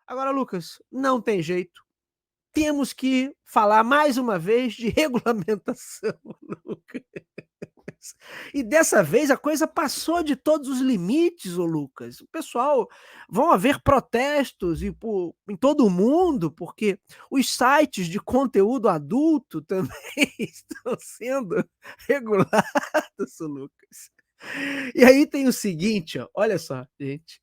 Agora, Lucas, não tem jeito. Temos que falar mais uma vez de regulamentação, Lucas. E dessa vez a coisa passou de todos os limites, ô Lucas. O pessoal vão haver protestos em todo o mundo, porque os sites de conteúdo adulto também estão sendo regulados, ô Lucas. E aí tem o seguinte, ó, olha só, gente.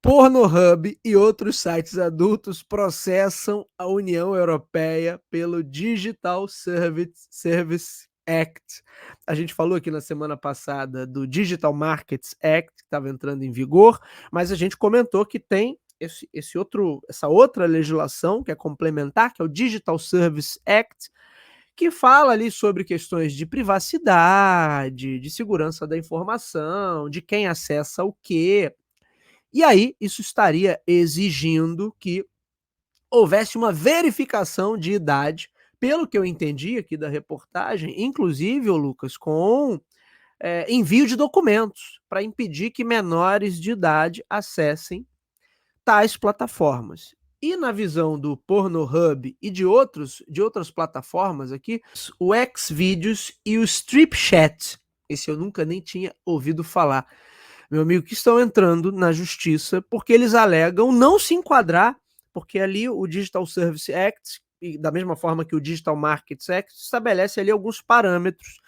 Pornhub e outros sites adultos processam a União Europeia pelo Digital Service Act. A gente falou aqui na semana passada do Digital Markets Act, que estava entrando em vigor, mas a gente comentou que tem essa outra legislação que é complementar, que é o Digital Service Act, que fala ali sobre questões de privacidade, de segurança da informação, de quem acessa o quê. E aí, isso estaria exigindo que houvesse uma verificação de idade, pelo que eu entendi aqui da reportagem, inclusive, ô Lucas, com envio de documentos para impedir que menores de idade acessem tais plataformas. E na visão do Pornhub e de outras plataformas aqui, o Xvideos e o StripChat, esse eu nunca nem tinha ouvido falar, meu amigo, que estão entrando na justiça porque eles alegam não se enquadrar, porque ali o Digital Service Act, e da mesma forma que o Digital Markets Act, estabelece ali alguns parâmetros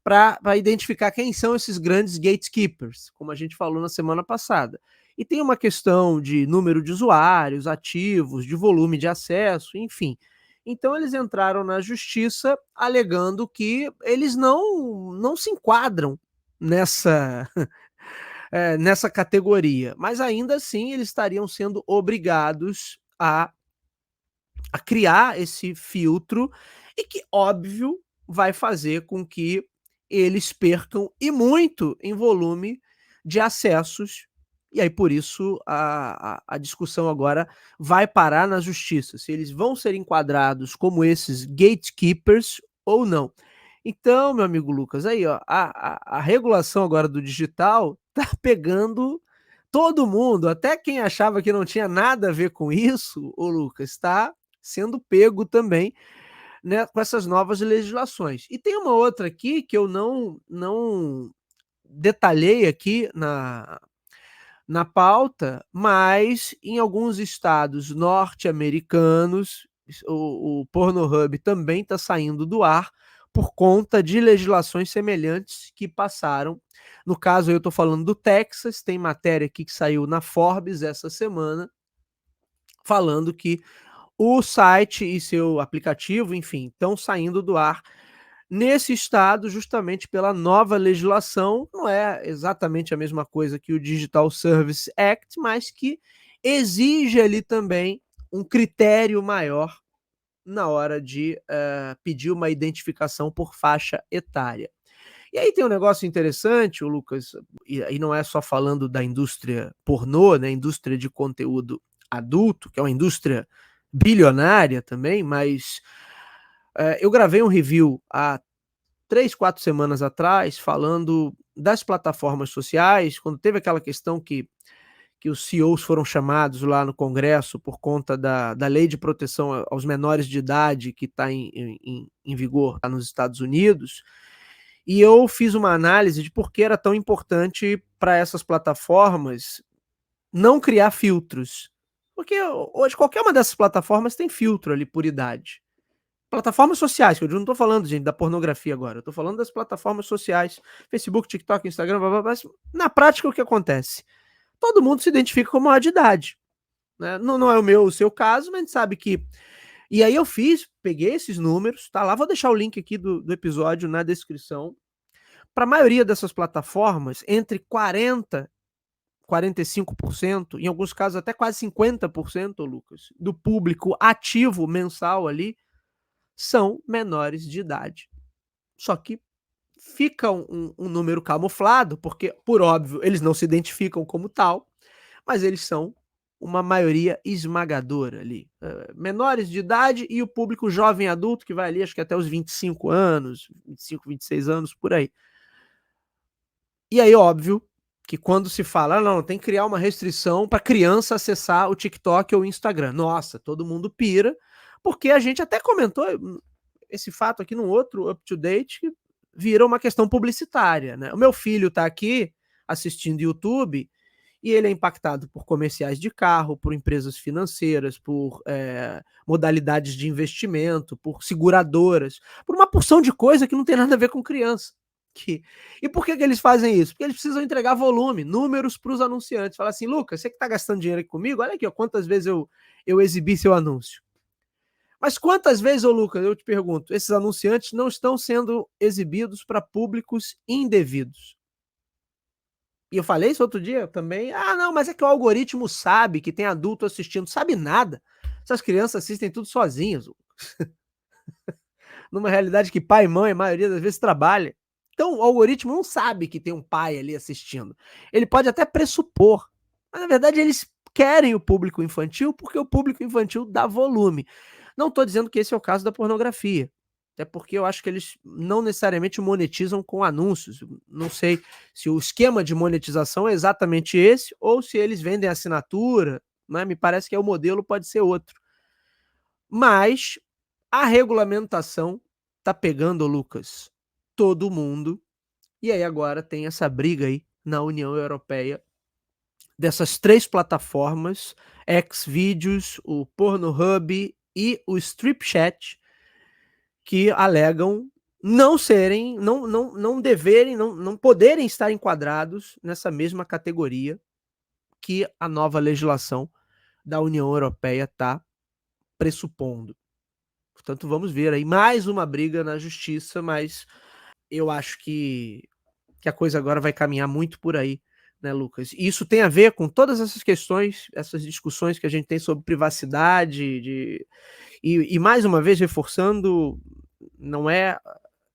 para identificar quem são esses grandes gatekeepers, como a gente falou na semana passada. E tem uma questão de número de usuários ativos, de volume de acesso, enfim. Então eles entraram na justiça alegando que eles não se enquadram nessa nessa categoria, mas ainda assim eles estariam sendo obrigados a criar esse filtro e que, óbvio, vai fazer com que eles percam e muito em volume de acessos. E aí, por isso, a discussão agora vai parar na justiça, se eles vão ser enquadrados como esses gatekeepers ou não. Então, meu amigo Lucas, aí ó, a regulação agora do digital tá pegando todo mundo, até quem achava que não tinha nada a ver com isso, o Lucas, está sendo pego também, né, com essas novas legislações. E tem uma outra aqui que eu não detalhei aqui na pauta, mas em alguns estados norte-americanos, o Pornhub também está saindo do ar por conta de legislações semelhantes que passaram. No caso, eu estou falando do Texas, tem matéria aqui que saiu na Forbes essa semana, falando que o site e seu aplicativo, enfim, estão saindo do ar nesse estado justamente pela nova legislação. Não é exatamente a mesma coisa que o Digital Service Act, mas que exige ali também um critério maior na hora de pedir uma identificação por faixa etária. E aí tem um negócio interessante, o Lucas, e aí não é só falando da indústria pornô, né, indústria de conteúdo adulto, que é uma indústria bilionária também, mas eu gravei um review há 3, 4 semanas atrás falando das plataformas sociais, quando teve aquela questão que os CEOs foram chamados lá no Congresso por conta da lei de proteção aos menores de idade que está em vigor lá nos Estados Unidos, e eu fiz uma análise de por que era tão importante para essas plataformas não criar filtros. Porque hoje qualquer uma dessas plataformas tem filtro ali por idade. Plataformas sociais, que eu não estou falando, gente, da pornografia agora, eu estou falando das plataformas sociais, Facebook, TikTok, Instagram, blá, blá, blá, mas na prática o que acontece? Todo mundo se identifica como maior de idade. Né? Não é o seu caso, mas a gente sabe que. E aí eu peguei esses números, tá lá, vou deixar o link aqui do episódio na descrição. Para a maioria dessas plataformas, entre 40 45%, em alguns casos até quase 50%, Lucas, do público ativo mensal ali são menores de idade. Só que fica um número camuflado, porque, por óbvio, eles não se identificam como tal, mas eles são uma maioria esmagadora ali. Menores de idade e o público jovem adulto, que vai ali, acho que até os 25 anos, 25, 26 anos, por aí. E aí, óbvio, que quando se fala: "Não, tem que criar uma restrição para criança acessar o TikTok ou o Instagram". Nossa, todo mundo pira, porque a gente até comentou esse fato aqui num outro Up to Date, que vira uma questão publicitária, né. O meu filho tá aqui assistindo YouTube e ele é impactado por comerciais de carro, por empresas financeiras, por, modalidades de investimento, por seguradoras, por uma porção de coisa que não tem nada a ver com criança. Que E por que eles fazem isso? Porque eles precisam entregar volume, números para os anunciantes. Falar assim: "Lucas, você que está gastando dinheiro aqui comigo, olha aqui, ó, quantas vezes eu exibi seu anúncio". Mas quantas vezes, ô Lucas, eu te pergunto, esses anunciantes não estão sendo exibidos para públicos indevidos? E eu falei isso outro dia também: "Ah, não, mas é que o algoritmo sabe que tem adulto assistindo". Sabe nada. Essas crianças assistem tudo sozinhas, numa realidade que pai e mãe, a maioria das vezes, trabalha. Então o algoritmo não sabe que tem um pai ali assistindo. Ele pode até pressupor, mas na verdade eles querem o público infantil, porque o público infantil dá volume. Não estou dizendo que esse é o caso da pornografia, até porque eu acho que eles não necessariamente monetizam com anúncios. Não sei se o esquema de monetização é exatamente esse ou se eles vendem assinatura, né, me parece que o modelo pode ser outro. Mas a regulamentação tá pegando, Lucas, todo mundo, e aí agora tem essa briga aí na União Europeia dessas 3 plataformas, Xvideos, o Pornhub e o Stripchat, que alegam não deverem, não poderem estar enquadrados nessa mesma categoria que a nova legislação da União Europeia está pressupondo. Portanto, vamos ver aí mais uma briga na justiça, mas eu acho que a coisa agora vai caminhar muito por aí, né, Lucas? E isso tem a ver com todas essas questões, essas discussões que a gente tem sobre privacidade, e mais uma vez reforçando, não é,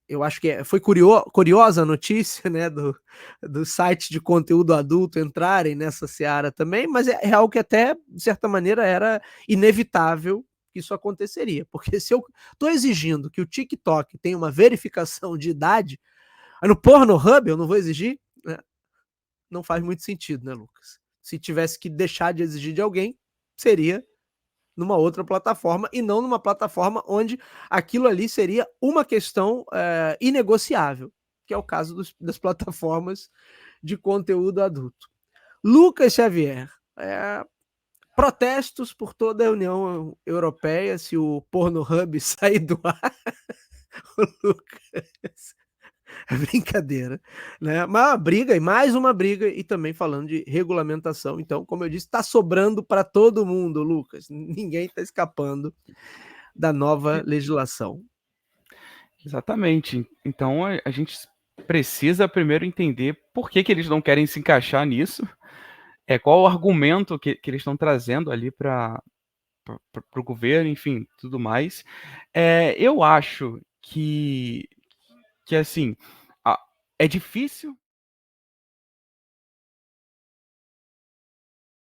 eu acho que foi curiosa a notícia, né, do site de conteúdo adulto entrarem nessa seara também, mas é algo que até, de certa maneira, era inevitável que isso aconteceria, porque se eu estou exigindo que o TikTok tenha uma verificação de idade, aí no Pornhub eu não vou exigir, né? Não faz muito sentido, né, Lucas? Se tivesse que deixar de exigir de alguém, seria numa outra plataforma e não numa plataforma onde aquilo ali seria uma questão inegociável, que é o caso das plataformas de conteúdo adulto. Lucas Xavier, protestos por toda a União Europeia se o Pornhub sair do ar. Lucas, é brincadeira, né? Mas uma briga, e mais uma briga, e também falando de regulamentação. Então, como eu disse, está sobrando para todo mundo, Lucas. Ninguém está escapando da nova legislação. Exatamente. Então a gente precisa primeiro entender por que eles não querem se encaixar nisso, qual o argumento que eles estão trazendo ali para o governo, enfim, tudo mais. Eu acho que assim, é difícil